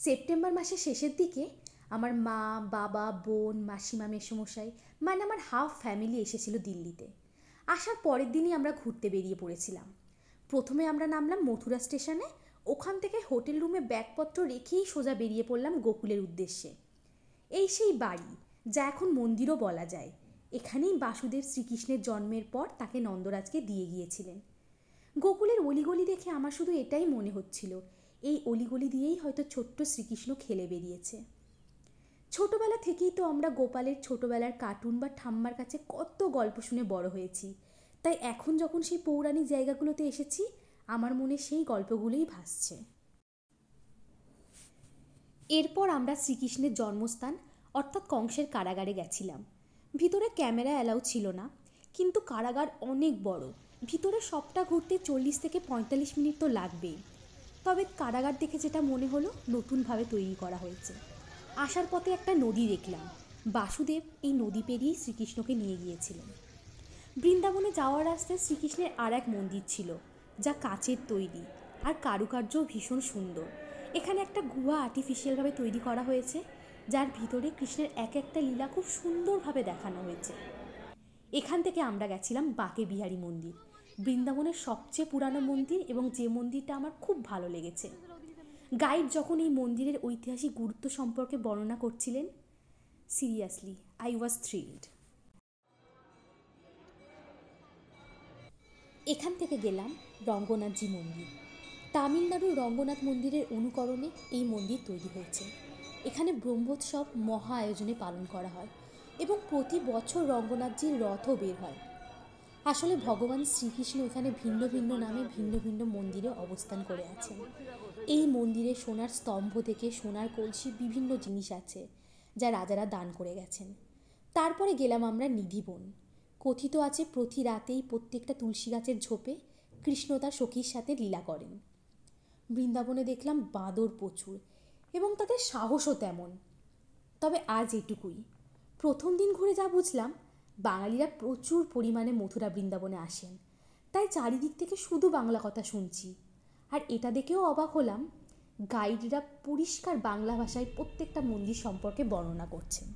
September মাসের শেষের দিকে আমার মা, বাবা, বোন, মাসিমা, মেসোমশাই মানে আমার হাফ ফ্যামিলি এসেছিল দিল্লিতে। আসার পরের দিনই আমরা ঘুরতে বেরিয়ে পড়েছিলাম। প্রথমে আমরা নামলাম মথুরা স্টেশনে। ওখান থেকে হোটেল রুমে ব্যাগপত্র রেখেই সোজা বেরিয়ে পড়লাম গোকুলের উদ্দেশ্যে। এই সেই বাড়ি, যা এখন মন্দিরও বলা যায়। এখানেই বাসুদেব শ্রীকৃষ্ণের জন্মের পর তাকে নন্দরাজকে দিয়ে গিয়েছিলেন। গোকুলের অলিগলি দেখে আমার শুধু এটাই মনে হচ্ছিল, এই অলিগলি দিয়েই হয়তো ছোট্ট শ্রীকৃষ্ণ খেলে বেরিয়েছে। ছোটবেলা থেকেই তো আমরা গোপালের ছোটবেলার কার্টুন বা ঠাম্মার কাছে কত গল্প শুনে বড় হয়েছি, তাই এখন যখন সেই পৌরাণিক জায়গাগুলোতে এসেছি আমার মনে সেই গল্পগুলোই ভাসছে। এরপর আমরা শ্রীকৃষ্ণের জন্মস্থান অর্থাৎ কংসের কারাগারে গেছিলাম। ভিতরে ক্যামেরা অ্যালাউ ছিল না, কিন্তু কারাগার অনেক বড়। ভিতরে সবটা ঘুরতে 40 থেকে 45 মিনিট তো লাগবেই। তবে কারাগার দেখে যেটা মনে হলো, নতুনভাবে তৈরি করা হয়েছে। আসার পথে একটা নদী দেখলাম। বাসুদেব এই নদী পেরিয়েই শ্রীকৃষ্ণকে নিয়ে গিয়েছিলেন। বৃন্দাবনে যাওয়ার রাস্তায় শ্রীকৃষ্ণের আর এক মন্দির ছিল, যা কাচের তৈরি আর কারুকার্যও ভীষণ সুন্দর। এখানে একটা গুহা আর্টিফিশিয়ালভাবে তৈরি করা হয়েছে, যার ভিতরে কৃষ্ণের এক একটা লীলা খুব সুন্দরভাবে দেখানো হয়েছে। এখান থেকে আমরা গেছিলাম বাঁকে বিহারী মন্দির, বৃন্দাবনের সবচেয়ে পুরানো মন্দির এবং যে মন্দিরটা আমার খুব ভালো লেগেছে। গাইড যখন এই মন্দিরের ঐতিহাসিক গুরুত্ব সম্পর্কে বর্ণনা করছিলেন, সিরিয়াসলি আই ওয়াজ থ্রিলড। এখান থেকে গেলাম রঙ্গনাথজি মন্দির। তামিলনাড়ুর রঙ্গনাথ মন্দিরের অনুকরণে এই মন্দির তৈরি হয়েছে। এখানে ব্রহ্মোৎসব মহা আয়োজনে পালন করা হয় এবং প্রতি বছর রঙ্গনাথজির রথও বের হয়। আসলে ভগবান শ্রীকৃষ্ণ এখানে ভিন্ন ভিন্ন নামে ভিন্ন ভিন্ন মন্দিরে অবস্থান করে আছেন। এই মন্দিরে সোনার স্তম্ভ থেকে সোনার কলসি বিভিন্ন জিনিস আছে, যা রাজারা দান করে গেছেন। তারপরে গেলাম আমরা নিধিবন। কথিত আছে প্রতি রাতেই প্রত্যেকটা তুলসী গাছের ঝোপে কৃষ্ণ তার সখীর সাথে লীলা করেন। বৃন্দাবনে দেখলাম বাঁদর প্রচুর এবং তাদের সাহসও তেমন। তবে আজ এটুকুই। প্রথম দিন ঘুরে যা বুঝলাম, বাঙালিরা প্রচুর পরিমাণে মথুরা বৃন্দাবনে আসেন, তাই চারিদিক থেকে শুধু বাংলা কথা শুনছি। আর এটা দেখেও অবাক হলাম, গাইডরা পরিষ্কার বাংলা ভাষায় প্রত্যেকটা মন্দির সম্পর্কে বর্ণনা করছেন।